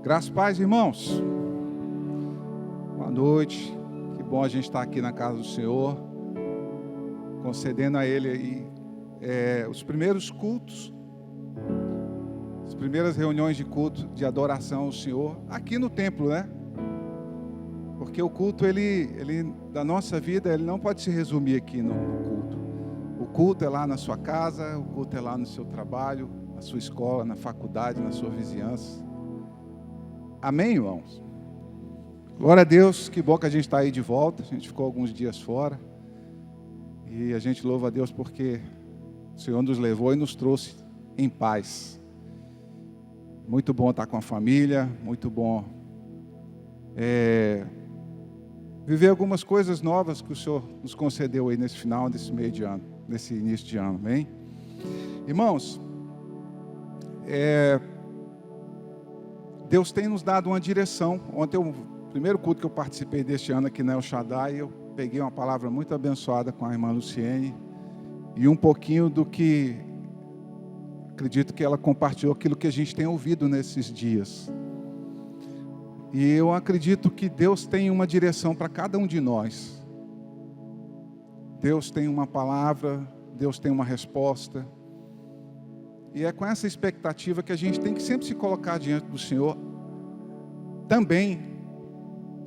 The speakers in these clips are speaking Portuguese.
Graças e paz, irmãos. Boa noite. Que bom a gente estar aqui na casa do Senhor, concedendo a Ele aí os primeiros cultos, as primeiras reuniões de culto, de adoração ao Senhor, aqui no templo, né? Porque o culto, ele da nossa vida, ele não pode se resumir aqui no culto. O culto é lá na sua casa, o culto é lá no seu trabalho, na sua escola, na faculdade, na sua vizinhança. Amém, irmãos? Glória a Deus, que bom que a gente está aí de volta. A gente ficou alguns dias fora. E a gente louva a Deus porque o Senhor nos levou e nos trouxe em paz. Muito bom estar com a família, muito bom viver algumas coisas novas que o Senhor nos concedeu aí nesse final, nesse meio de ano, nesse início de ano, amém? Irmãos, Deus tem nos dado uma direção. Ontem, o primeiro culto que eu participei deste ano aqui na El Shaddai, eu peguei uma palavra muito abençoada com a irmã Luciene e um pouquinho do que, acredito que ela compartilhou aquilo que a gente tem ouvido nesses dias. E eu acredito que Deus tem uma direção para cada um de nós. Deus tem uma palavra, Deus tem uma resposta. E é com essa expectativa que a gente tem que sempre se colocar diante do Senhor, também,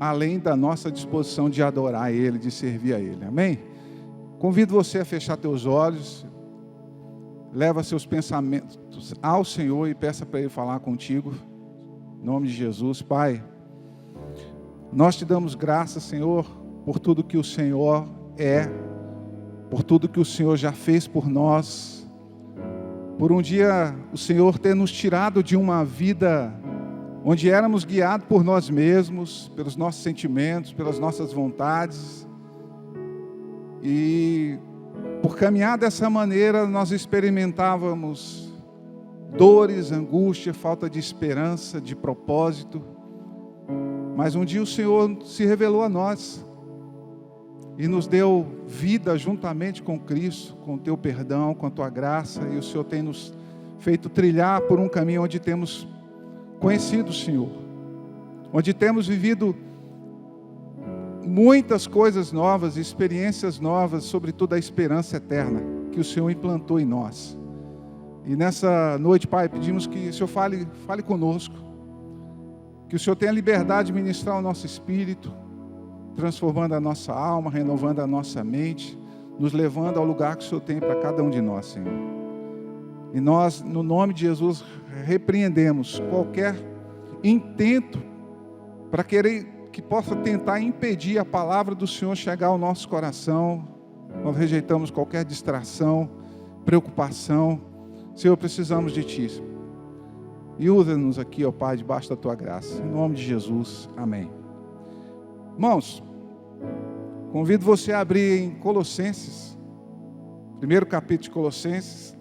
além da nossa disposição de adorar Ele, de servir a Ele, amém? Convido você a fechar teus olhos, leva seus pensamentos ao Senhor e peça para Ele falar contigo, em nome de Jesus. Pai, nós te damos graças, Senhor, por tudo que o Senhor é, por tudo que o Senhor já fez por nós, por um dia o Senhor ter nos tirado de uma vida onde éramos guiados por nós mesmos, pelos nossos sentimentos, pelas nossas vontades. E por caminhar dessa maneira nós experimentávamos dores, angústia, falta de esperança, de propósito. Mas um dia o Senhor se revelou a nós e nos deu vida juntamente com Cristo, com o teu perdão, com a tua graça, e o Senhor tem nos feito trilhar por um caminho onde temos conhecido o Senhor, onde temos vivido muitas coisas novas, experiências novas, sobretudo a esperança eterna que o Senhor implantou em nós. E nessa noite, Pai, pedimos que o Senhor fale conosco, que o Senhor tenha liberdade de ministrar o nosso espírito, transformando a nossa alma, renovando a nossa mente, nos levando ao lugar que o Senhor tem para cada um de nós, Senhor. E nós, no nome de Jesus, repreendemos qualquer intento para querer que possa tentar impedir a palavra do Senhor chegar ao nosso coração. Nós rejeitamos qualquer distração, preocupação. Senhor, precisamos de Ti. E usa-nos aqui, ó Pai, debaixo da Tua graça. Em nome de Jesus, amém. Irmãos, convido você a abrir em Colossenses, primeiro capítulo de Colossenses.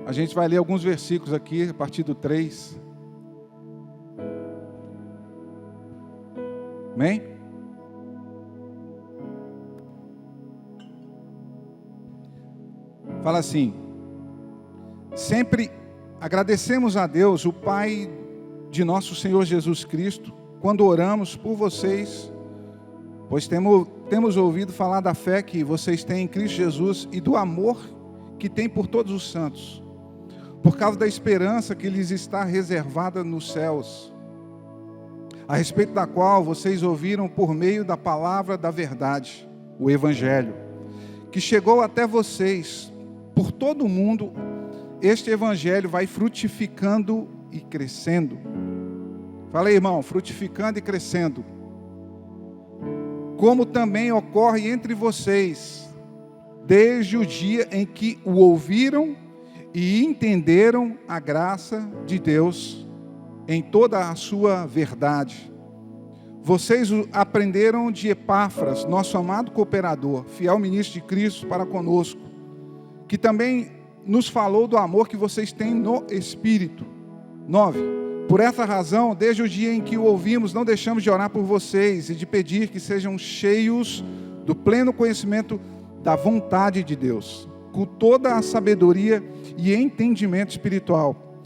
A gente vai ler alguns versículos aqui, a partir do 3. Amém? Fala assim: sempre agradecemos a Deus, o Pai de nosso Senhor Jesus Cristo, quando oramos por vocês, pois temos ouvido falar da fé que vocês têm em Cristo Jesus e do amor que têm por todos os santos, por causa da esperança que lhes está reservada nos céus, a respeito da qual vocês ouviram por meio da palavra da verdade, o Evangelho, que chegou até vocês. Por todo o mundo, este Evangelho vai frutificando e crescendo. Fala aí, irmão, frutificando e crescendo. Como também ocorre entre vocês, desde o dia em que o ouviram e entenderam a graça de Deus em toda a sua verdade. Vocês aprenderam de Epáfras, nosso amado cooperador, fiel ministro de Cristo para conosco, que também nos falou do amor que vocês têm no Espírito. 9. Por essa razão, desde o dia em que o ouvimos, não deixamos de orar por vocês e de pedir que sejam cheios do pleno conhecimento da vontade de Deus, com toda a sabedoria e entendimento espiritual,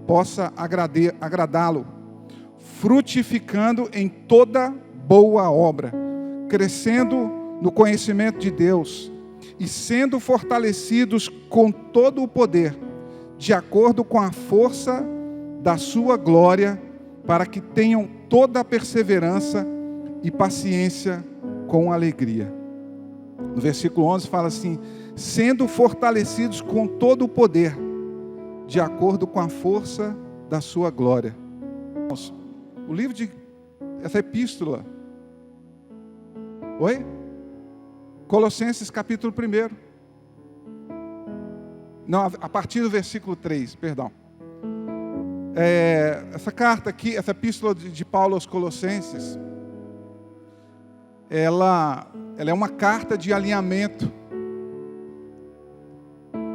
possa agradá-lo, frutificando em toda boa obra, crescendo no conhecimento de Deus e sendo fortalecidos com todo o poder, de acordo com a força da sua glória, para que tenham toda a perseverança e paciência com alegria. No versículo 11 fala assim: sendo fortalecidos com todo o poder, de acordo com a força da sua glória. O livro essa epístola, Colossenses capítulo 1, não, a partir do versículo 3, perdão. Essa carta aqui, essa epístola de Paulo aos Colossenses, ela é uma carta de alinhamento.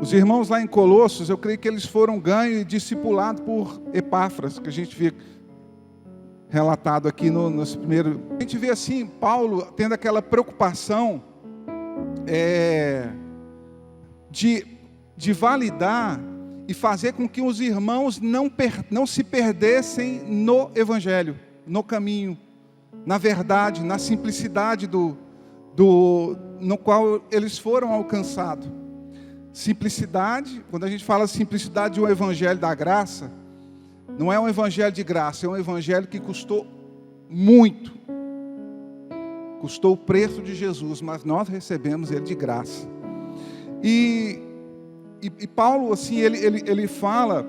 Os irmãos lá em Colossos, eu creio que eles foram ganhos e discipulados por Epáfras, que a gente vê relatado aqui no primeiro. A gente vê assim, Paulo tendo aquela preocupação de validar e fazer com que os irmãos não se perdessem no Evangelho, no caminho, na verdade, na simplicidade no qual eles foram alcançados. Simplicidade, quando a gente fala simplicidade de um evangelho da graça, não é um evangelho de graça, é um evangelho que custou muito. Custou o preço de Jesus, mas nós recebemos ele de graça. E Paulo, assim, ele fala,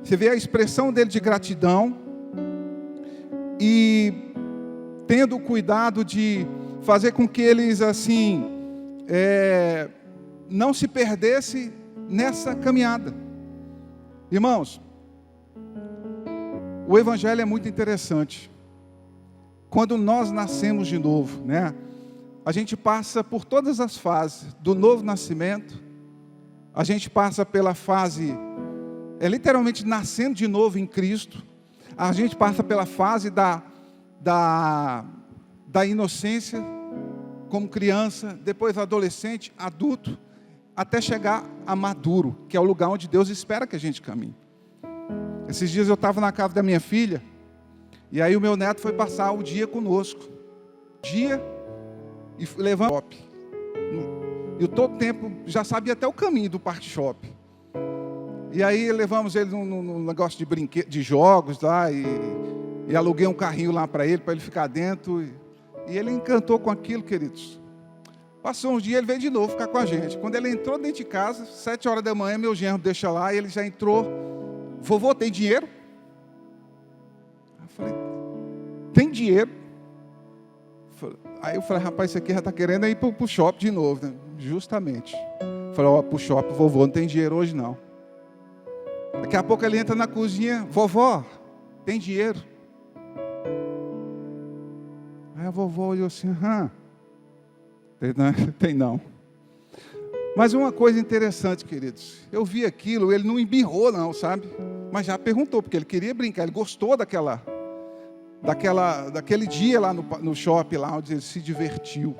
você vê a expressão dele de gratidão, e tendo o cuidado de fazer com que eles, assim, não se perdesse nessa caminhada. Irmãos, o Evangelho é muito interessante. Quando nós nascemos de novo, né? A gente passa por todas as fases do novo nascimento. A gente passa pela fase, literalmente nascendo de novo em Cristo. A gente passa pela fase da inocência, como criança, depois adolescente, adulto, até chegar a maduro, que é o lugar onde Deus espera que a gente caminhe. Esses dias eu estava na casa da minha filha, e aí o meu neto foi passar o dia conosco. E levamos ao shopping. E todo tempo já sabia até o caminho do parque shopping. E aí levamos ele num negócio de brinquedos, de jogos lá, e aluguei um carrinho lá para ele ficar dentro. E ele encantou com aquilo, queridos. Passou uns dias, ele veio de novo ficar com a gente. Quando ele entrou dentro de casa, 7 horas da manhã, meu genro deixa lá, e ele já entrou. Vovô, tem dinheiro? Eu falei, tem dinheiro? Aí eu falei, rapaz, isso aqui já está querendo ir para o shopping de novo, né? Justamente. Eu falei, para o shopping, vovô, não tem dinheiro hoje não. Daqui a pouco ele entra na cozinha, vovó, tem dinheiro? Aí a vovó olhou assim, tem não. Mas uma coisa interessante, queridos, eu vi aquilo, ele não embirrou não, sabe? Mas já perguntou, porque ele queria brincar, ele gostou daquele dia lá no shopping, lá onde ele se divertiu.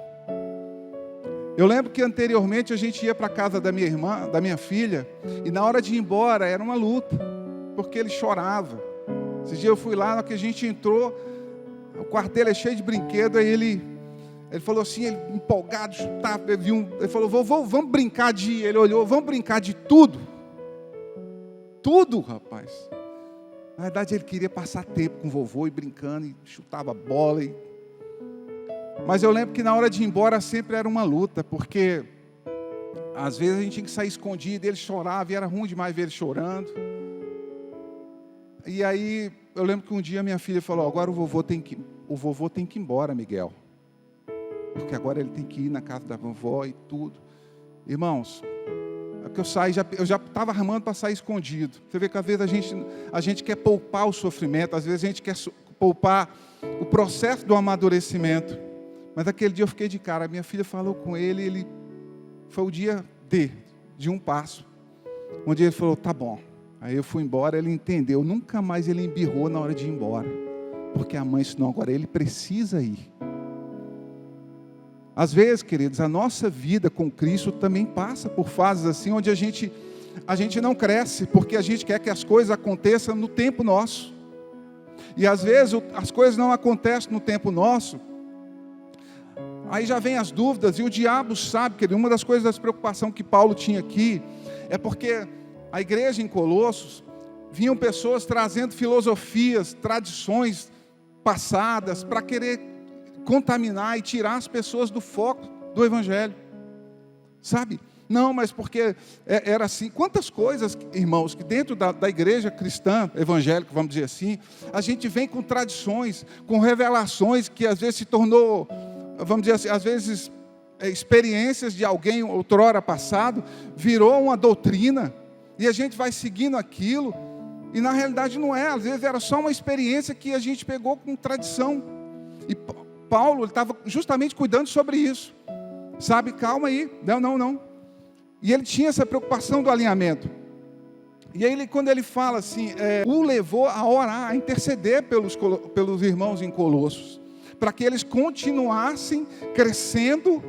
Eu lembro que anteriormente a gente ia para a casa da minha irmã, da minha filha, e na hora de ir embora era uma luta, porque ele chorava. Esse dia eu fui lá, na hora que a gente entrou, o quarto dele é cheio de brinquedos, aí ele falou assim, ele empolgado, chutava, ele falou, vovô, vamos brincar ele olhou, vamos brincar de tudo. Tudo, rapaz. Na verdade, ele queria passar tempo com o vovô e brincando, e chutava bola. Mas eu lembro que na hora de ir embora sempre era uma luta, porque às vezes a gente tinha que sair escondido, ele chorava, e era ruim demais ver ele chorando. E aí, eu lembro que um dia minha filha falou, agora o vovô tem que ir embora, Miguel. Porque agora ele tem que ir na casa da vovó e tudo. Irmãos, é que eu já estava armando para sair escondido. Você vê que às vezes a gente quer poupar o sofrimento, às vezes a gente quer poupar o processo do amadurecimento. Mas aquele dia eu fiquei de cara, minha filha falou com ele foi o dia de um passo, onde ele falou, tá bom. Aí eu fui embora, ele entendeu, nunca mais ele embirrou na hora de ir embora. Porque a mãe ensinou, agora ele precisa ir. Às vezes, queridos, a nossa vida com Cristo também passa por fases assim, onde a gente a gente não cresce porque a gente quer que as coisas aconteçam no tempo nosso. E às vezes as coisas não acontecem no tempo nosso. Aí já vem as dúvidas, e o diabo sabe que uma das coisas das preocupações que Paulo tinha aqui é porque a igreja em Colossos vinham pessoas trazendo filosofias, tradições passadas para querer contaminar e tirar as pessoas do foco do evangelho. Sabe? Não, mas porque era assim. Quantas coisas, irmãos, que dentro da igreja cristã, evangélica, vamos dizer assim, a gente vem com tradições, com revelações que às vezes se tornou, vamos dizer assim, às vezes experiências de alguém outrora passado, virou uma doutrina, e a gente vai seguindo aquilo, e na realidade não é, às vezes era só uma experiência que a gente pegou com tradição. E Paulo estava justamente cuidando sobre isso. Sabe, calma aí, não. E ele tinha essa preocupação do alinhamento. E aí, quando ele fala assim, o levou a orar, a interceder pelos irmãos em Colossos, para que eles continuassem crescendo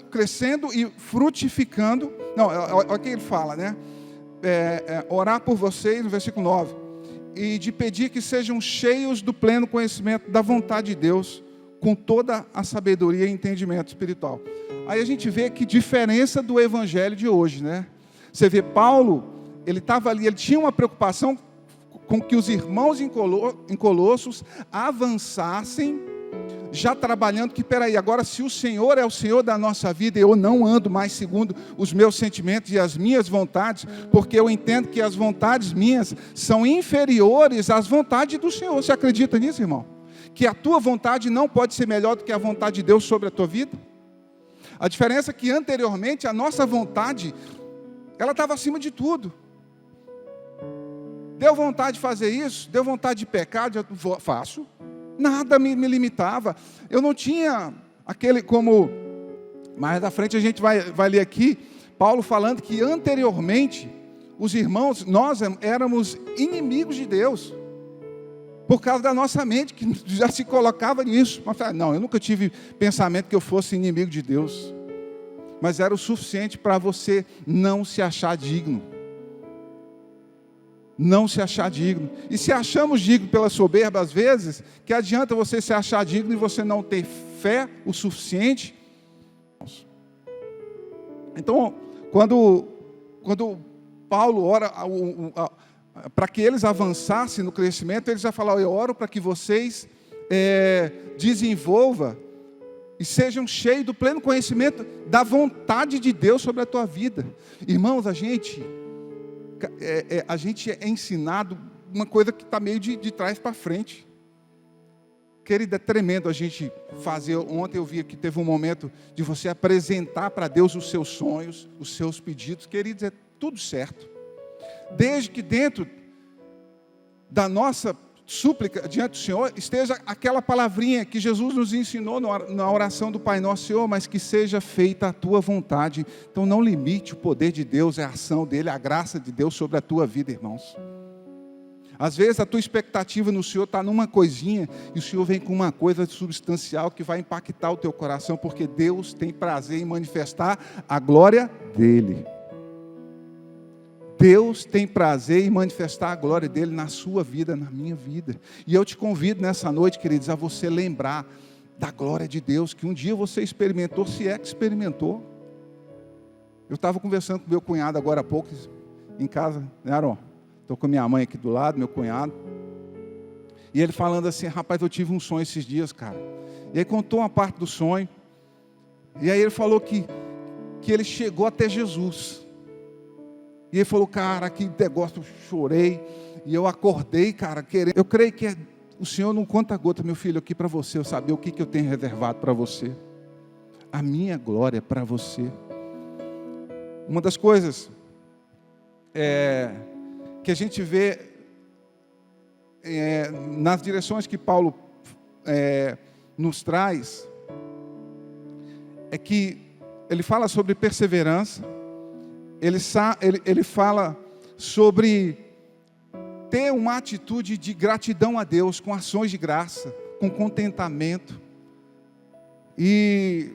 crescendo e frutificando. Não, olha o que ele fala, né? Orar por vocês, no versículo 9, e de pedir que sejam cheios do pleno conhecimento da vontade de Deus, com toda a sabedoria e entendimento espiritual. Aí a gente vê que diferença do evangelho de hoje, né? Você vê Paulo, ele estava ali, ele tinha uma preocupação com que os irmãos em Colossos avançassem, já trabalhando que, peraí, agora se o Senhor é o Senhor da nossa vida, eu não ando mais segundo os meus sentimentos e as minhas vontades, porque eu entendo que as vontades minhas são inferiores às vontades do Senhor. Você acredita nisso, irmão? Que a tua vontade não pode ser melhor do que a vontade de Deus sobre a tua vida? A diferença é que anteriormente a nossa vontade, ela estava acima de tudo. Deu vontade de fazer isso, deu vontade de pecar, faço. Nada me limitava. Eu não tinha aquele como... Mais da frente a gente vai ler aqui, Paulo falando que anteriormente, os irmãos, nós éramos inimigos de Deus. Por causa da nossa mente, que já se colocava nisso. Mas, não, eu nunca tive pensamento que eu fosse inimigo de Deus. Mas era o suficiente para você não se achar digno. Não se achar digno. E se achamos digno pela soberba, às vezes, que adianta você se achar digno e você não ter fé o suficiente? Então, quando Paulo ora para que eles avançassem no crescimento, ele já falou: eu oro para que vocês desenvolvam e sejam cheios do pleno conhecimento da vontade de Deus sobre a tua vida. Irmãos, a gente é ensinado uma coisa que está meio de trás para frente. Querido, é tremendo a gente fazer. Ontem eu vi que teve um momento de você apresentar para Deus os seus sonhos, os seus pedidos. Queridos, é tudo certo. Desde que dentro da nossa súplica diante do Senhor esteja aquela palavrinha que Jesus nos ensinou na oração do Pai Nosso: Senhor, mas que seja feita a tua vontade. Então não limite o poder de Deus, a ação dele, a graça de Deus sobre a tua vida, irmãos. Às vezes a tua expectativa no Senhor está numa coisinha, e o Senhor vem com uma coisa substancial que vai impactar o teu coração, porque Deus tem prazer em manifestar a glória dele. Deus tem prazer em manifestar a glória dele na sua vida, na minha vida. E eu te convido nessa noite, queridos, a você lembrar da glória de Deus, que um dia você experimentou, se é que experimentou. Eu estava conversando com meu cunhado agora há pouco, em casa, né, Aron? Estou com minha mãe aqui do lado, meu cunhado. E ele falando assim: rapaz, eu tive um sonho esses dias, cara. E aí contou uma parte do sonho. E aí ele falou que ele chegou até Jesus. E ele falou: cara, que negócio, eu chorei. E eu acordei, cara, querendo. Eu creio que o Senhor não conta gota, meu filho, aqui para você, eu saber o que eu tenho reservado para você. A minha glória para você. Uma das coisas que a gente vê nas direções que Paulo nos traz, é que ele fala sobre perseverança, ele fala sobre ter uma atitude de gratidão a Deus, com ações de graça, com contentamento. E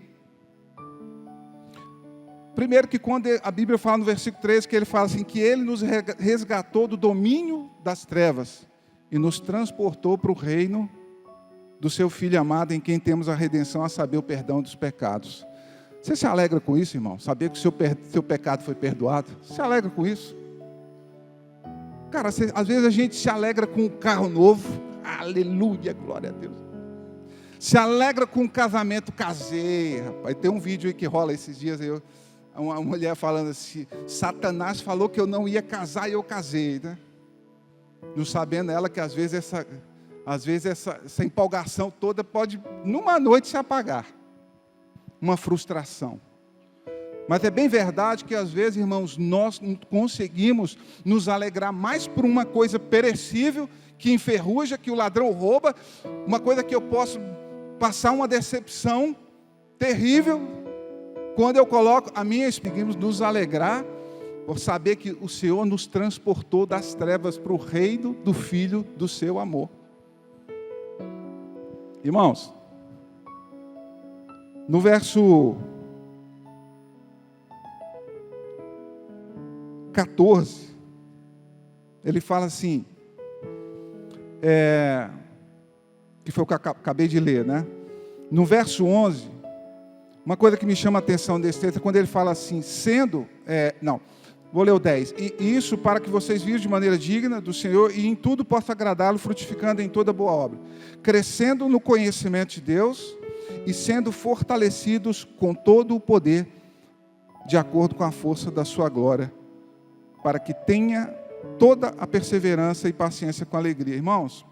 Primeiro que quando a Bíblia fala no versículo 13, que ele fala assim, que ele nos resgatou do domínio das trevas e nos transportou para o reino do seu Filho amado, em quem temos a redenção, a saber, o perdão dos pecados. Você se alegra com isso, irmão? Saber que o seu pecado foi perdoado? Você se alegra com isso? Cara, às vezes a gente se alegra com um carro novo. Aleluia, glória a Deus. Se alegra com um casamento, casei, rapaz. Tem um vídeo aí que rola esses dias, uma mulher falando assim, Satanás falou que eu não ia casar e eu casei, né? Não sabendo ela que às vezes essa empolgação toda pode, numa noite, se apagar. Uma frustração. Mas é bem verdade que às vezes, irmãos, nós conseguimos nos alegrar mais por uma coisa perecível, que enferruja, que o ladrão rouba, uma coisa que eu posso passar uma decepção terrível, quando eu coloco a minha, conseguimos nos alegrar por saber que o Senhor nos transportou das trevas para o reino do Filho do seu amor. Irmãos, no verso 14, ele fala assim, que foi o que eu acabei de ler, né? No verso 11, uma coisa que me chama a atenção desse texto é quando ele fala assim, vou ler o 10. E isso para que vocês vivam de maneira digna do Senhor e em tudo possa agradá-lo, frutificando em toda boa obra, crescendo no conhecimento de Deus e sendo fortalecidos com todo o poder, de acordo com a força da sua glória, para que tenha toda a perseverança e paciência com alegria. Irmãos,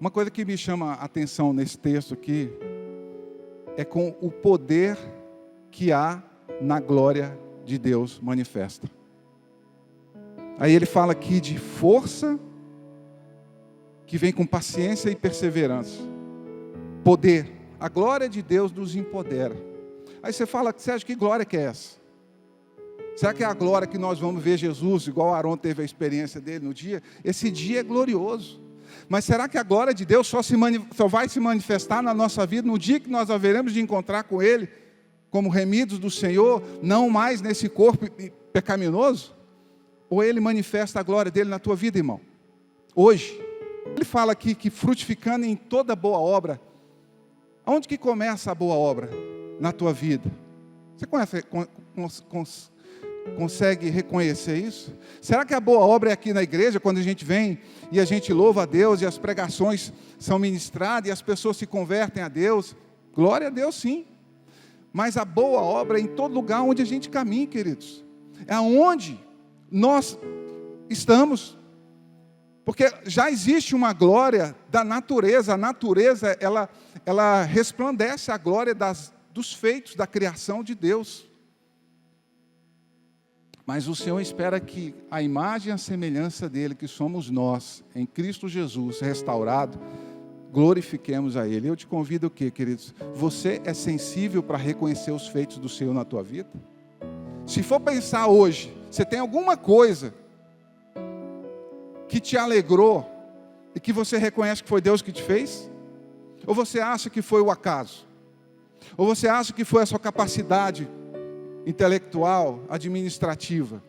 uma coisa que me chama a atenção nesse texto aqui, é com o poder que há na glória de Deus manifesta. Aí ele fala aqui de força, que vem com paciência e perseverança. Poder. A glória de Deus nos empodera. Aí você fala, Sérgio, que glória que é essa? Será que é a glória que nós vamos ver Jesus, igual Arão teve a experiência dele no dia? Esse dia é glorioso. Mas será que a glória de Deus só vai se manifestar na nossa vida no dia que nós haveremos de encontrar com Ele, como remidos do Senhor, não mais nesse corpo pecaminoso? Ou Ele manifesta a glória dEle na tua vida, irmão? Hoje. Ele fala aqui que frutificando em toda boa obra. Aonde que começa a boa obra na tua vida? Você consegue reconhecer isso? Será que a boa obra é aqui na igreja, quando a gente vem e a gente louva a Deus e as pregações são ministradas e as pessoas se convertem a Deus? Glória a Deus, sim. Mas a boa obra é em todo lugar onde a gente caminha, queridos. É aonde nós estamos. Porque já existe uma glória da natureza. A natureza, ela resplandece a glória dos feitos da criação de Deus. Mas o Senhor espera que a imagem e a semelhança dEle, que somos nós, em Cristo Jesus, restaurado, glorifiquemos a Ele. Eu te convido o quê, queridos? Você é sensível para reconhecer os feitos do Senhor na tua vida? Se for pensar hoje, você tem alguma coisa que te alegrou e que você reconhece que foi Deus que te fez? Ou você acha que foi o acaso? Ou você acha que foi a sua capacidade intelectual, administrativa?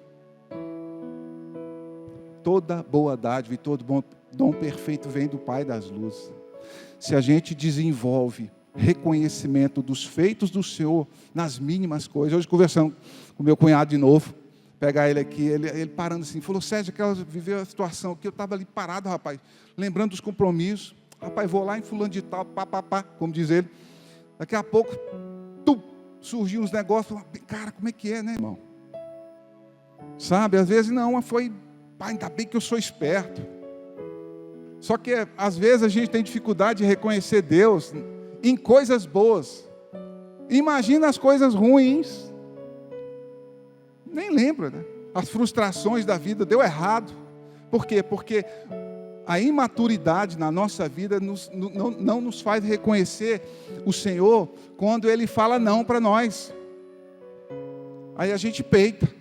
Toda boa dádiva e todo bom dom perfeito vem do Pai das luzes. Se a gente desenvolve reconhecimento dos feitos do Senhor nas mínimas coisas. Hoje conversando com meu cunhado de novo, pegar ele aqui, ele parando assim, falou, Sérgio, aquela viveu a situação que eu estava ali parado, rapaz, lembrando dos compromissos, rapaz, vou lá em fulano de tal, como diz ele, daqui a pouco, surgiu uns negócios, cara, como é que é, né, irmão? Sabe, às vezes não, foi, pai, ainda bem que eu sou esperto. Só que às vezes a gente tem dificuldade de reconhecer Deus em coisas boas. Imagina as coisas ruins. Nem lembra, né? As frustrações da vida, deu errado. Por quê? Porque a imaturidade na nossa vida não nos faz reconhecer o Senhor quando Ele fala não para nós. Aí a gente peita,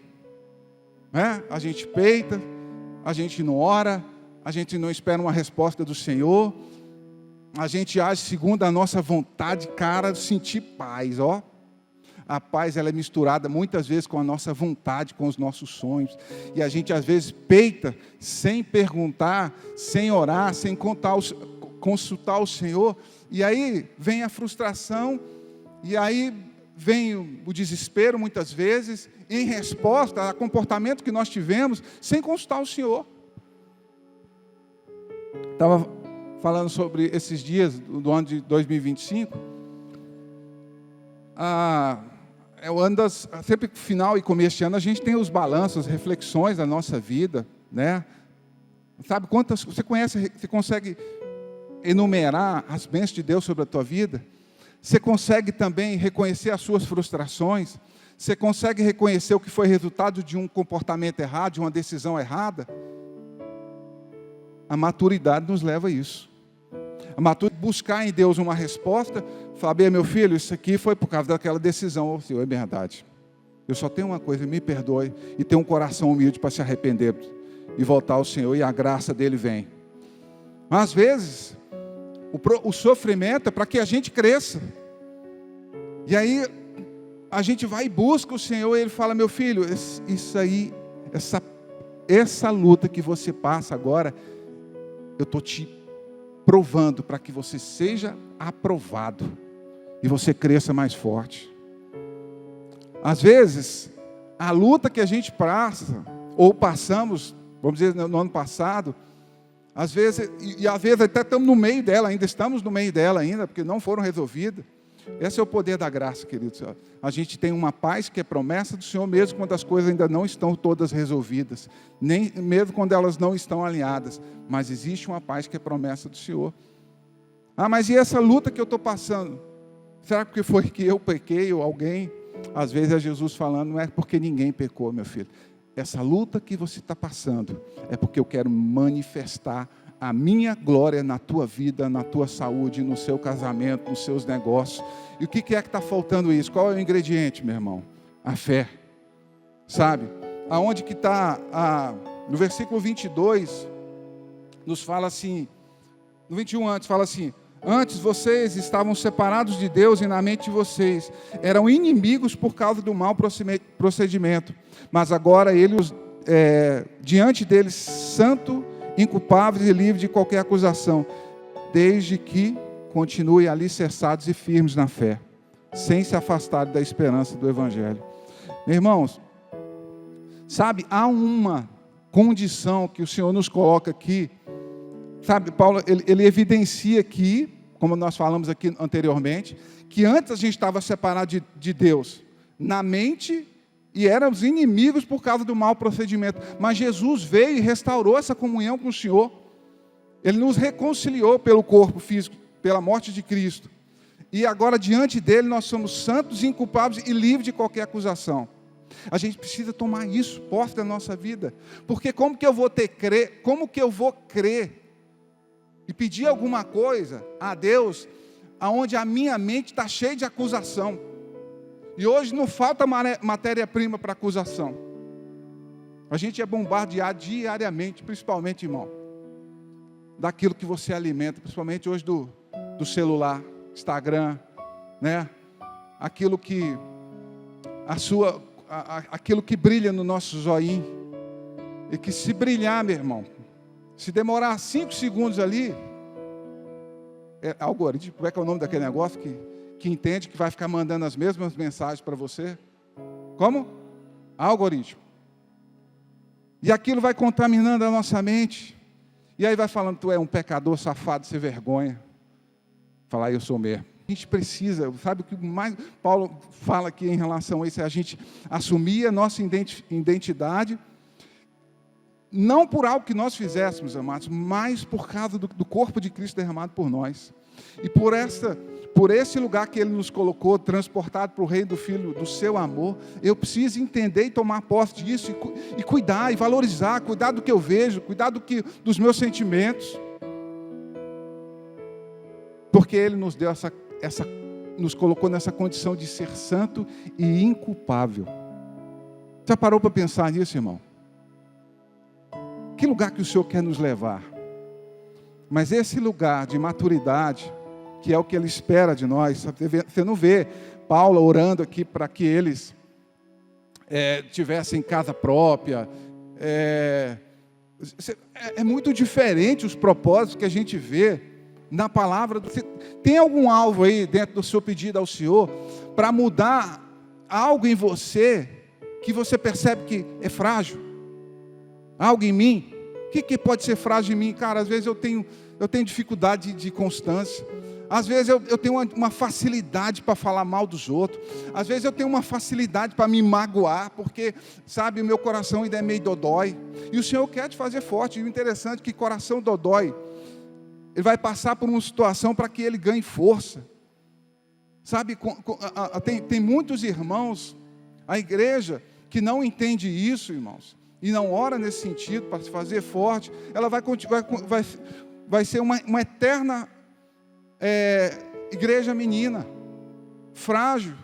né? A gente peita, a gente não ora, a gente não espera uma resposta do Senhor, a gente age segundo a nossa vontade, cara, sentir paz, ó. A paz, ela é misturada muitas vezes com a nossa vontade, com os nossos sonhos. E a gente às vezes peita sem perguntar, sem orar, sem consultar o Senhor. E aí vem a frustração, e aí vem o desespero muitas vezes, em resposta a comportamento que nós tivemos, sem consultar o Senhor. Estava falando sobre esses dias do ano de 2025. Eu ando sempre final e começo de ano, a gente tem os balanços, as reflexões da nossa vida, né? Sabe quantas você consegue enumerar as bênçãos de Deus sobre a tua vida? Você consegue também reconhecer as suas frustrações? Você consegue reconhecer o que foi resultado de um comportamento errado, de uma decisão errada? A maturidade nos leva a isso. A maturidade, buscar em Deus uma resposta, falar: bem, meu filho, isso aqui foi por causa daquela decisão. Oh, Senhor, é verdade. Eu só tenho uma coisa, me perdoe, e ter um coração humilde para se arrepender e voltar ao Senhor, e a graça dele vem. Mas às vezes, o sofrimento é para que a gente cresça. E aí, a gente vai e busca o Senhor, e Ele fala: meu filho, isso aí, essa luta que você passa agora, eu estou te provando para que você seja aprovado e você cresça mais forte. Às vezes, a luta que a gente passa, ou passamos, vamos dizer, no ano passado, às vezes até estamos no meio dela ainda, porque não foram resolvidas. Esse é o poder da graça, queridos. A gente tem uma paz que é promessa do Senhor, mesmo quando as coisas ainda não estão todas resolvidas, nem mesmo quando elas não estão alinhadas, mas existe uma paz que é promessa do Senhor. Mas e essa luta que eu estou passando? Será que foi que eu pequei ou alguém? Às vezes é Jesus falando: não é porque ninguém pecou, meu filho. Essa luta que você está passando é porque eu quero manifestar a minha glória na tua vida, na tua saúde, no seu casamento, nos seus negócios. E o que é que está faltando isso? Qual é o ingrediente, meu irmão? A fé. Sabe? Aonde que está, no versículo 22, nos fala assim, no 21 antes, fala assim: antes vocês estavam separados de Deus e na mente de vocês eram inimigos por causa do mau procedimento. Mas agora Ele, diante deles, santo, inculpáveis e livres de qualquer acusação, desde que continuem alicerçados e firmes na fé, sem se afastarem da esperança do Evangelho. Meus irmãos, sabe, há uma condição que o Senhor nos coloca aqui, sabe, Paulo, ele evidencia aqui, como nós falamos aqui anteriormente, que antes a gente estava separado de Deus na mente, e éramos inimigos por causa do mau procedimento. Mas Jesus veio e restaurou essa comunhão com o Senhor. Ele nos reconciliou pelo corpo físico, pela morte de Cristo. E agora, diante dele, nós somos santos, inculpáveis e livres de qualquer acusação. A gente precisa tomar isso, posse da nossa vida. Porque como que eu vou crer e pedir alguma coisa a Deus, aonde a minha mente está cheia de acusação? E hoje não falta matéria-prima para acusação. A gente é bombardeado diariamente, principalmente, irmão, daquilo que você alimenta, principalmente hoje do celular, Instagram, né? Aquilo que aquilo que brilha no nosso zoinho, e que se brilhar, meu irmão, se demorar 5 segundos ali, algoritmo, como é que é o nome daquele negócio que entende que vai ficar mandando as mesmas mensagens para você? Como? Algoritmo. E aquilo vai contaminando a nossa mente. E aí vai falando: tu é um pecador safado, sem vergonha. Falar: eu sou mesmo. A gente precisa, sabe o que mais Paulo fala aqui em relação a isso? É a gente assumir a nossa identidade, não por algo que nós fizéssemos, amados, mas por causa do corpo de Cristo derramado por nós. E por esse lugar que Ele nos colocou, transportado para o reino do Filho, do seu amor, eu preciso entender e tomar posse disso, e cuidar, e valorizar, cuidar do que eu vejo, cuidar dos meus sentimentos. Porque Ele nos deu nos colocou nessa condição de ser santo e inculpável. Já parou para pensar nisso, irmão? Que lugar que o Senhor quer nos levar? Mas esse lugar de maturidade, que é o que Ele espera de nós, você não vê Paulo orando aqui para que eles tivessem casa própria. É muito diferente os propósitos que a gente vê na palavra. Tem algum alvo aí dentro do seu pedido ao Senhor para mudar algo em você que você percebe que é frágil? Algo em mim? O que pode ser frágil em mim? Cara, às vezes eu tenho dificuldade de constância. Às vezes eu tenho uma facilidade para falar mal dos outros. Às vezes eu tenho uma facilidade para me magoar, porque, sabe, o meu coração ainda é meio dodói. E o Senhor quer te fazer forte. E o interessante é que coração dodói, ele vai passar por uma situação para que ele ganhe força. Sabe, tem muitos irmãos, a igreja, que não entende isso, irmãos, e não ora nesse sentido, para se fazer forte. Ela vai ser uma eterna igreja menina, frágil,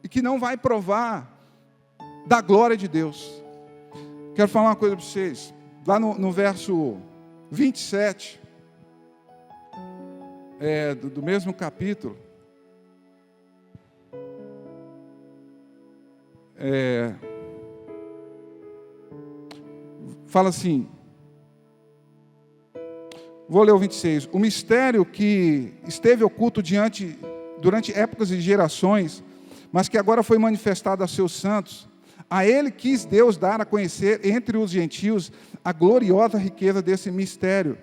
e que não vai provar da glória de Deus. Quero falar uma coisa para vocês, lá no verso 27, do mesmo capítulo, fala assim, vou ler o 26. O mistério que esteve oculto durante épocas e gerações, mas que agora foi manifestado a seus santos, a ele quis Deus dar a conhecer entre os gentios a gloriosa riqueza desse mistério,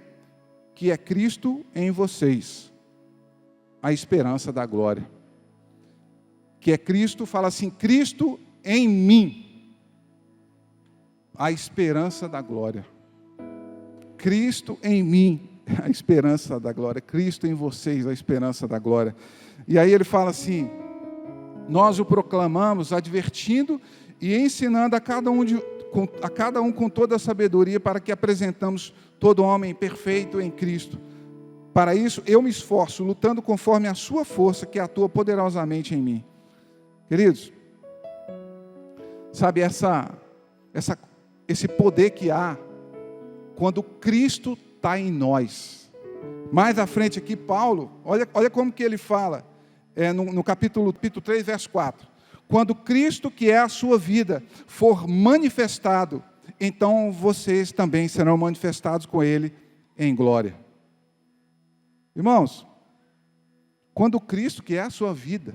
que é Cristo em vocês, a esperança da glória. Que é Cristo, fala assim, Cristo em mim, a esperança da glória. Cristo em mim, a esperança da glória. Cristo em vocês, a esperança da glória. E aí ele fala assim, nós o proclamamos, advertindo e ensinando a cada um com toda a sabedoria, para que apresentamos todo homem perfeito em Cristo. Para isso eu me esforço, lutando conforme a sua força, que atua poderosamente em mim. Queridos, sabe esse poder que há quando Cristo está em nós. Mais à frente aqui, Paulo, olha como que ele fala, no capítulo 3, verso 4. Quando Cristo, que é a sua vida, for manifestado, então vocês também serão manifestados com Ele em glória. Irmãos, quando Cristo, que é a sua vida,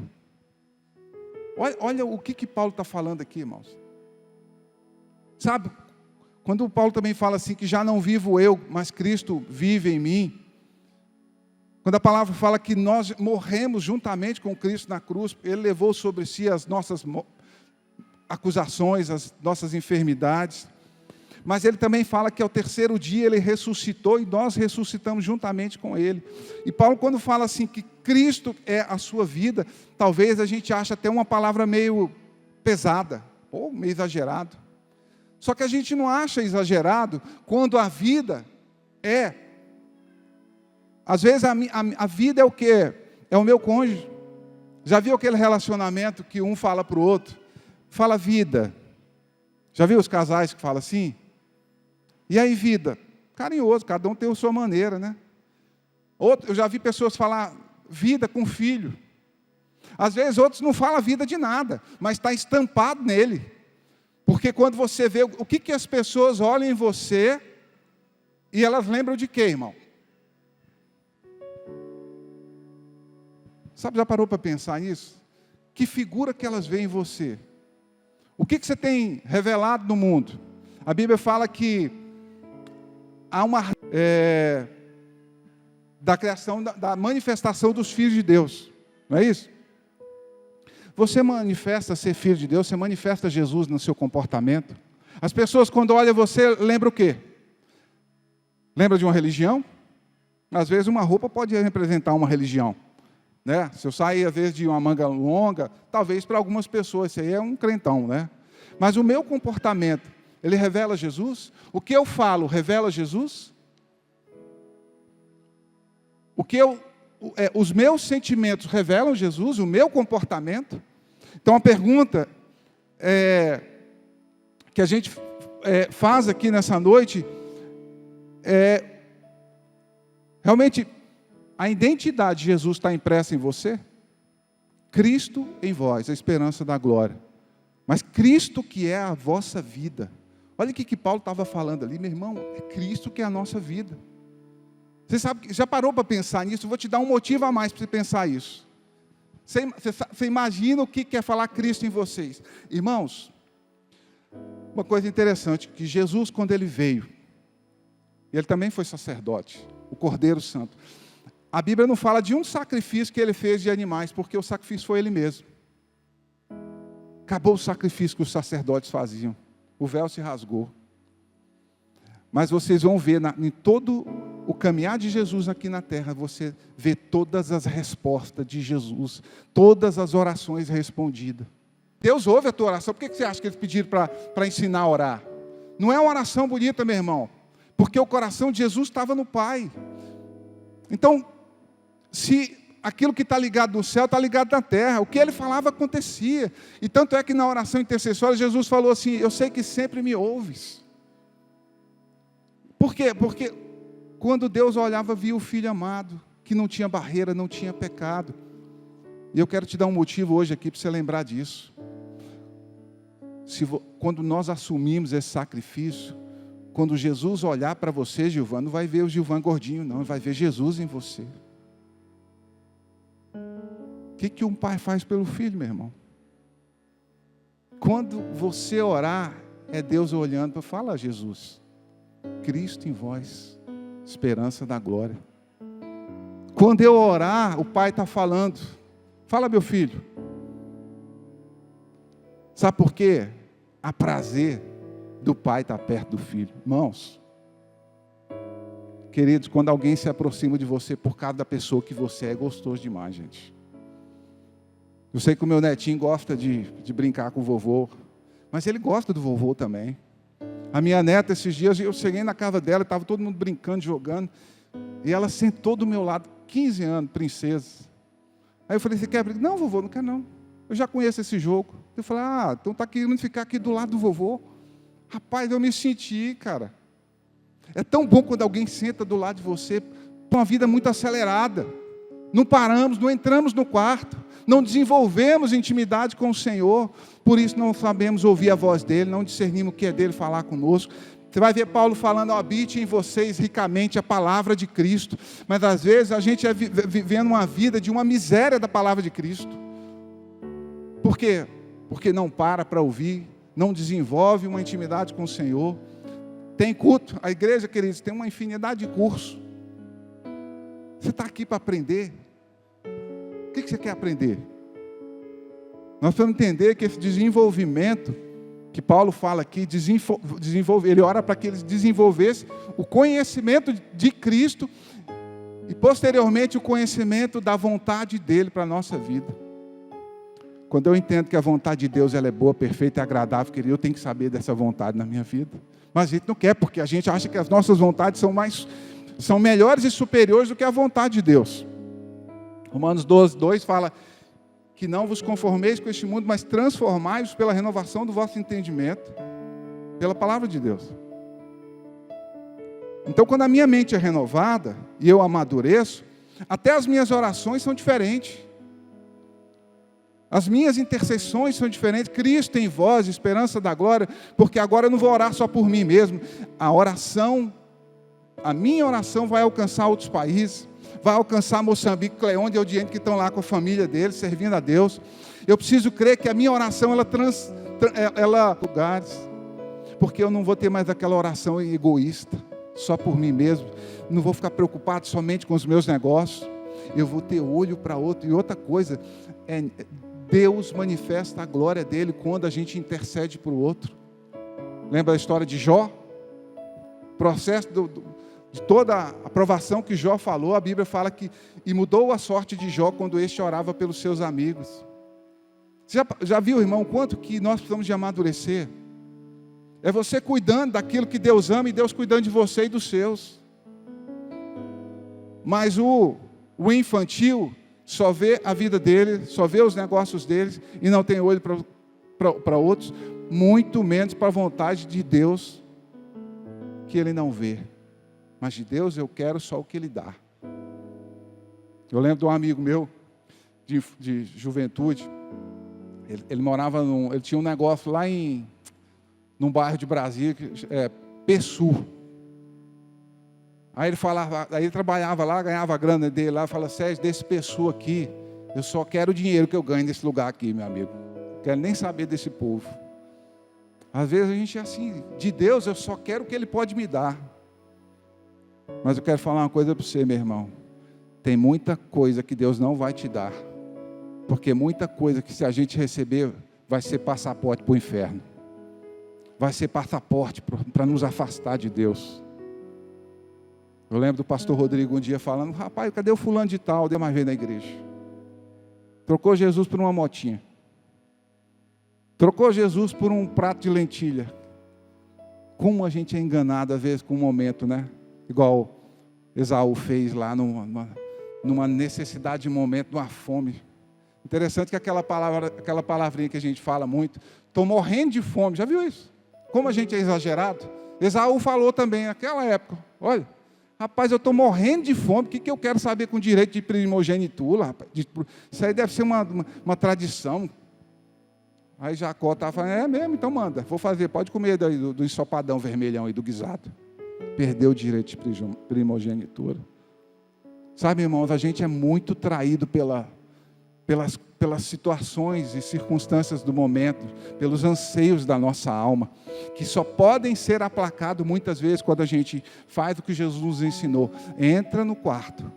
olha o que Paulo está falando aqui, irmãos. Sabe, quando o Paulo também fala assim, que já não vivo eu, mas Cristo vive em mim. Quando a palavra fala que nós morremos juntamente com Cristo na cruz, Ele levou sobre si as nossas acusações, as nossas enfermidades. Mas Ele também fala que ao terceiro dia Ele ressuscitou e nós ressuscitamos juntamente com Ele. E Paulo, quando fala assim que Cristo é a sua vida, talvez a gente ache até uma palavra meio pesada, ou meio exagerado. Só que a gente não acha exagerado quando a vida às vezes a vida é o quê? É o meu cônjuge. Já viu aquele relacionamento que um fala para o outro? Fala vida. Já viu os casais que falam assim? E aí vida? Carinhoso, cada um tem a sua maneira, né? Eu já vi pessoas falar vida com filho. Às vezes outros não falam vida de nada, mas está estampado nele. Porque quando você vê o que as pessoas olham em você, e elas lembram de quê, irmão? Sabe, já parou para pensar nisso? Que figura que elas veem em você? O que você tem revelado no mundo? A Bíblia fala que há uma da criação, da manifestação dos filhos de Deus. Não é isso? Você manifesta ser filho de Deus, você manifesta Jesus no seu comportamento. As pessoas, quando olham você, lembram o quê? Lembra de uma religião? Às vezes uma roupa pode representar uma religião. Né? Se eu sair, às vezes, de uma manga longa, talvez para algumas pessoas, isso aí é um crentão, né? Mas o meu comportamento, ele revela Jesus? O que eu falo, revela Jesus? Os meus sentimentos revelam Jesus? O meu comportamento? Então, a pergunta que a gente faz aqui nessa noite realmente, a identidade de Jesus está impressa em você? Cristo em vós, a esperança da glória. Mas Cristo que é a vossa vida. Olha o que Paulo estava falando ali, meu irmão, é Cristo que é a nossa vida. Você sabe, já parou para pensar nisso? Eu vou te dar um motivo a mais para você pensar isso. Você imagina o que é falar Cristo em vocês. Irmãos, uma coisa interessante, que Jesus, quando ele veio, ele também foi sacerdote, o Cordeiro Santo. A Bíblia não fala de um sacrifício que ele fez de animais, porque o sacrifício foi ele mesmo. Acabou o sacrifício que os sacerdotes faziam. O véu se rasgou. Mas vocês vão ver, em todo o caminhar de Jesus aqui na terra, você vê todas as respostas de Jesus, todas as orações respondidas. Deus ouve a tua oração. Por que você acha que eles pediram para ensinar a orar? Não é uma oração bonita, meu irmão, porque o coração de Jesus estava no Pai. Então, se aquilo que está ligado no céu está ligado na terra, o que ele falava acontecia. E tanto é que na oração intercessória Jesus falou assim: eu sei que sempre me ouves. Por quê? Porque quando Deus olhava, via o Filho amado, que não tinha barreira, não tinha pecado. E eu quero te dar um motivo hoje aqui para você lembrar disso. Quando nós assumimos esse sacrifício, quando Jesus olhar para você, Gilvan, não vai ver o Gilvan gordinho, não, vai ver Jesus em você. O que um pai faz pelo filho, meu irmão? Quando você orar, é Deus olhando para falar: Jesus, Cristo em vós, esperança da glória. Quando eu orar, o pai está falando: fala, meu filho. Sabe por quê? Há prazer do pai estar perto do filho. Irmãos, queridos, quando alguém se aproxima de você por causa da pessoa que você é gostoso demais, gente. Eu sei que o meu netinho gosta de brincar com o vovô, mas ele gosta do vovô também. A minha neta, esses dias, eu cheguei na casa dela, estava todo mundo brincando, jogando, e ela sentou do meu lado, 15 anos, princesa. Aí eu falei: você quer brincar? Não, vovô, não quero não. Eu já conheço esse jogo. Eu falei: então está querendo ficar aqui do lado do vovô? Rapaz, eu me senti, cara. É tão bom quando alguém senta do lado de você, com uma vida muito acelerada. Não paramos, não entramos no quarto, não desenvolvemos intimidade com o Senhor, por isso não sabemos ouvir a voz dEle, não discernimos o que é dEle falar conosco. Você vai ver Paulo falando: habite em vocês ricamente a palavra de Cristo. Mas às vezes a gente é vivendo uma vida de uma miséria da palavra de Cristo. Por quê? Porque não para ouvir, não desenvolve uma intimidade com o Senhor. Tem culto, a igreja, queridos, tem uma infinidade de cursos. Você está aqui para aprender. O que você quer aprender? Nós precisamos entender que esse desenvolvimento que Paulo fala aqui, ele ora para que eles desenvolvessem o conhecimento de Cristo e posteriormente o conhecimento da vontade dEle para a nossa vida. Quando eu entendo que a vontade de Deus ela é boa, perfeita e agradável, querido, eu tenho que saber dessa vontade na minha vida. Mas a gente não quer, porque a gente acha que as nossas vontades são melhores e superiores do que a vontade de Deus. Romanos 12, 2 fala que não vos conformeis com este mundo, mas transformai-vos pela renovação do vosso entendimento, pela palavra de Deus. Então, quando a minha mente é renovada e eu amadureço, até as minhas orações são diferentes. As minhas intercessões são diferentes. Cristo em vós, esperança da glória, porque agora eu não vou orar só por mim mesmo. A minha oração vai alcançar outros países, vai alcançar Moçambique, Cleonde e Odiente, que estão lá com a família deles, servindo a Deus. Eu preciso crer que a minha oração, ela lugares, porque eu não vou ter mais aquela oração egoísta, só por mim mesmo. Não vou ficar preocupado somente com os meus negócios. Eu vou ter olho para outro. E outra coisa, Deus manifesta a glória dele quando a gente intercede para o outro. Lembra a história de Jó? Processo de toda a provação que Jó falou, a Bíblia fala que e mudou a sorte de Jó quando este orava pelos seus amigos. Você já viu, irmão, quanto que nós precisamos de amadurecer? É você cuidando daquilo que Deus ama e Deus cuidando de você e dos seus. Mas o infantil só vê a vida dele, só vê os negócios deles e não tem olho para outros, muito menos para a vontade de Deus que ele não vê. Mas de Deus eu quero só o que Ele dá. Eu lembro de um amigo meu, de juventude. Ele morava ele tinha um negócio lá num bairro de Brasília, Pessu. Aí ele trabalhava lá, ganhava a grana dele lá, fala: Sérgio, desse Pessu aqui, eu só quero o dinheiro que eu ganho nesse lugar aqui, meu amigo. Não quero nem saber desse povo. Às vezes a gente é assim, de Deus eu só quero o que Ele pode me dar. Mas eu quero falar uma coisa para você, meu irmão. Tem muita coisa que Deus não vai te dar. Porque muita coisa que se a gente receber, vai ser passaporte para o inferno. Vai ser passaporte para nos afastar de Deus. Eu lembro do pastor Rodrigo um dia falando: rapaz, cadê o fulano de tal? Deu mais vez na igreja. Trocou Jesus por uma motinha. Trocou Jesus por um prato de lentilha. Como a gente é enganado às vezes com um momento, né? Igual Esaú fez lá numa necessidade de momento, numa fome. Interessante que aquela palavrinha que a gente fala muito, estou morrendo de fome, já viu isso? Como a gente é exagerado. Esaú falou também naquela época: olha, rapaz, eu estou morrendo de fome, o que eu quero saber com direito de primogenitura, rapaz? Isso aí deve ser uma tradição. Aí Jacó estava falando: é mesmo, então manda, vou fazer, pode comer do ensopadão vermelhão aí, do guisado. Perdeu o direito de primogenitura. Sabe, irmãos, a gente é muito traído pelas situações e circunstâncias do momento, pelos anseios da nossa alma, que só podem ser aplacados muitas vezes quando a gente faz o que Jesus nos ensinou. Entra no quarto: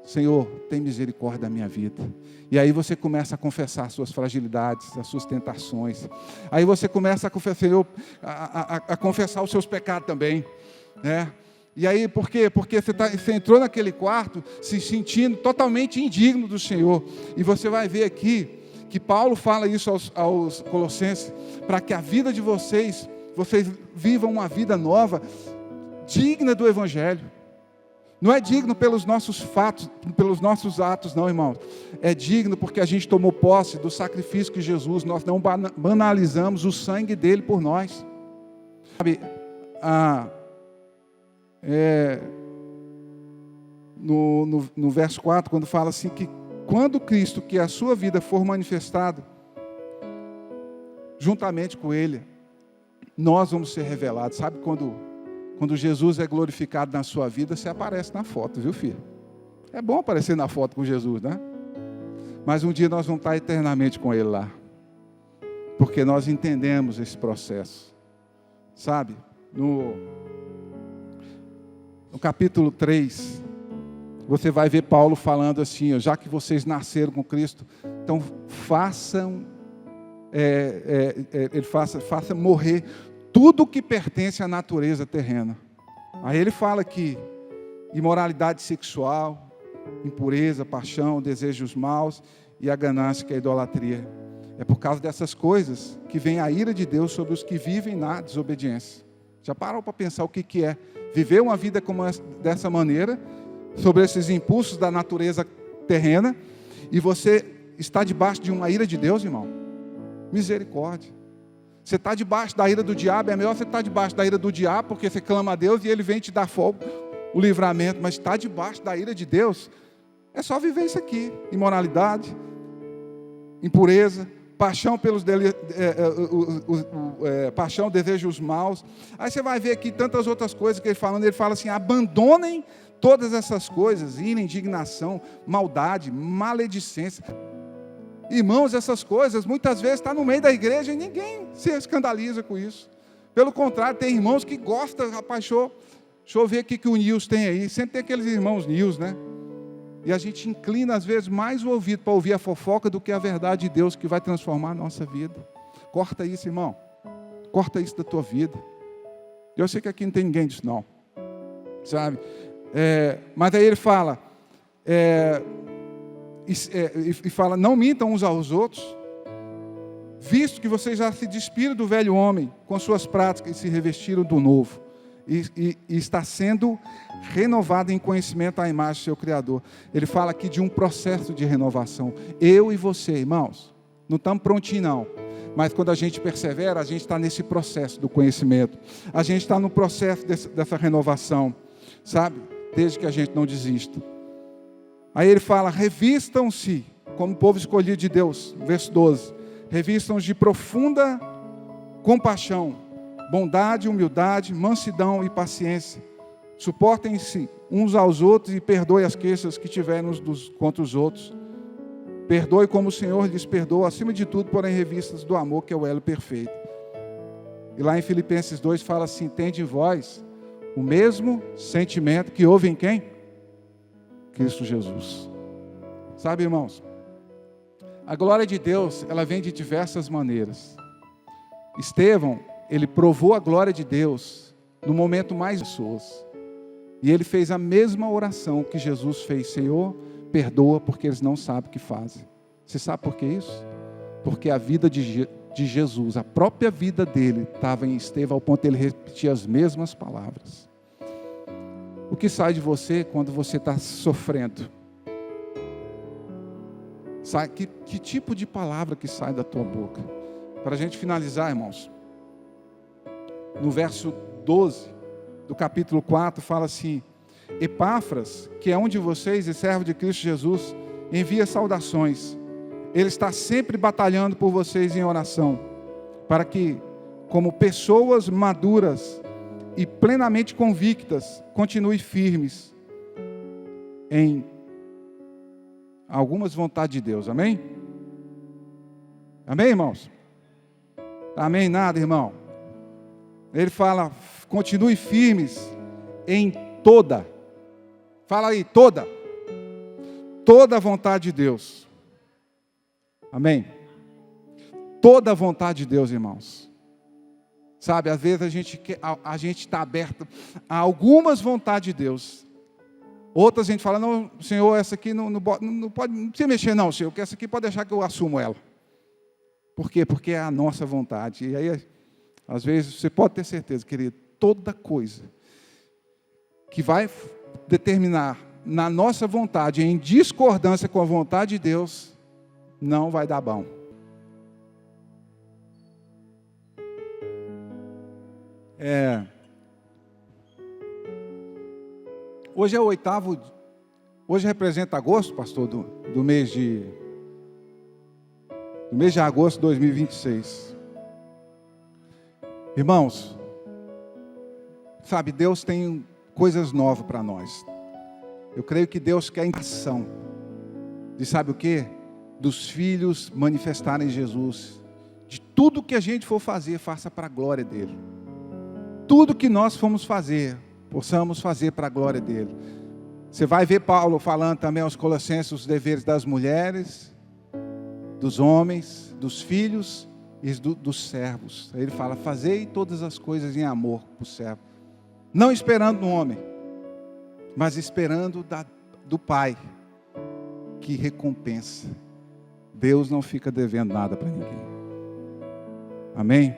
Senhor, tem misericórdia da minha vida. E aí você começa a confessar as suas fragilidades, as suas tentações. Aí você começa a confessar os seus pecados também, né? E aí, por quê? Porque você entrou naquele quarto se sentindo totalmente indigno do Senhor. E você vai ver aqui que Paulo fala isso aos Colossenses, para que a vida de vocês vivam uma vida nova, digna do Evangelho. Não é digno pelos nossos fatos, pelos nossos atos, não, irmãos. É digno porque a gente tomou posse do sacrifício que Jesus, nós não banalizamos o sangue dele por nós. Sabe, no verso 4, quando fala assim que quando Cristo, que é a sua vida, for manifestado, juntamente com Ele, nós vamos ser revelados. Sabe quando Jesus é glorificado na sua vida, você aparece na foto, viu, filho? É bom aparecer na foto com Jesus, né? Mas um dia nós vamos estar eternamente com Ele lá. Porque nós entendemos esse processo. Sabe? No capítulo 3, você vai ver Paulo falando assim: já que vocês nasceram com Cristo, então façam morrer tudo que pertence à natureza terrena. Aí ele fala que imoralidade sexual, impureza, paixão, desejos maus e a ganância, que é a idolatria. É por causa dessas coisas que vem a ira de Deus sobre os que vivem na desobediência. Já parou para pensar o que é viver uma vida dessa maneira, sobre esses impulsos da natureza terrena, e você está debaixo de uma ira de Deus, irmão? Misericórdia. Você está debaixo da ira do diabo, é melhor você estar debaixo da ira do diabo, porque você clama a Deus e ele vem te dar fogo, o livramento. Mas estar debaixo da ira de Deus, é só viver isso aqui: imoralidade, impureza, paixão paixão, desejos maus. Aí você vai ver aqui tantas outras coisas que ele fala assim: abandonem todas essas coisas: ira, indignação, maldade, maledicência. Irmãos, essas coisas muitas vezes estão no meio da igreja e ninguém se escandaliza com isso. Pelo contrário, tem irmãos que gostam: rapaz, deixa eu ver o que o Nils tem aí. Sempre tem aqueles irmãos Nils, né? E a gente inclina às vezes mais o ouvido para ouvir a fofoca do que a verdade de Deus, que vai transformar a nossa vida. Corta isso, irmão. Corta isso da tua vida. Eu sei que aqui não tem ninguém disso, não. Sabe? Mas aí ele fala... E fala: não mintam uns aos outros, visto que vocês já se despiram do velho homem com suas práticas e se revestiram do novo, e está sendo renovado em conhecimento à imagem do seu Criador. Ele fala aqui de um processo de renovação. Eu e você, irmãos, não estamos prontinhos não, mas quando a gente persevera, a gente está nesse processo do conhecimento, a gente está no processo dessa renovação, sabe? Desde que a gente não desista. Aí ele fala: revistam-se como povo escolhido de Deus, verso 12, revistam-nos de profunda compaixão, bondade, humildade, mansidão e paciência. Suportem-se uns aos outros e perdoem as queixas que tiverem uns contra os outros. Perdoe como o Senhor lhes perdoa, acima de tudo, porém revistas do amor, que é o elo perfeito. E lá em Filipenses 2 fala assim: tende em vós o mesmo sentimento que houve em quem? Cristo Jesus. Sabe, irmãos, a glória de Deus, ela vem de diversas maneiras. Estevão, ele provou a glória de Deus no momento mais pessoas. E ele fez a mesma oração que Jesus fez: Senhor, perdoa porque eles não sabem o que fazem. Você sabe por que isso? Porque a vida de Jesus, a própria vida dele, estava em Estevão, ao ponto de ele repetir as mesmas palavras. O que sai de você quando você está sofrendo? Que tipo de palavra que sai da tua boca? Para a gente finalizar, irmãos, no verso 12 do capítulo 4, fala assim: Epáfras, que é um de vocês e servo de Cristo Jesus, envia saudações. Ele está sempre batalhando por vocês em oração, para que, como pessoas maduras e plenamente convictas, continue firmes em algumas vontades de Deus. Amém? Amém, irmãos? Amém nada, irmão? Ele fala: continue firmes em toda. Fala aí, toda a vontade de Deus. Amém? Toda a vontade de Deus, irmãos. Sabe, às vezes a gente está aberto a algumas vontades de Deus. Outras a gente fala: não, Senhor, essa aqui não pode, não precisa mexer não, Senhor, porque essa aqui pode deixar que eu assumo ela. Por quê? Porque é a nossa vontade. E aí, às vezes, você pode ter certeza, querido, toda coisa que vai determinar na nossa vontade, em discordância com a vontade de Deus, não vai dar bom. Hoje é o 8º, hoje representa agosto, pastor, do mês de agosto de 2026. Irmãos, sabe, Deus tem coisas novas para nós. Eu creio que Deus quer a ação de, sabe o quê? Dos filhos manifestarem Jesus. De tudo que a gente for fazer, faça para a glória dele. Tudo que nós formos fazer, possamos fazer para a glória dele. Você vai ver Paulo falando também aos Colossenses os deveres das mulheres, dos homens, dos filhos e dos servos. Ele fala: fazei todas as coisas em amor para o servo. Não esperando no homem, mas esperando do Pai, que recompensa. Deus não fica devendo nada para ninguém. Amém?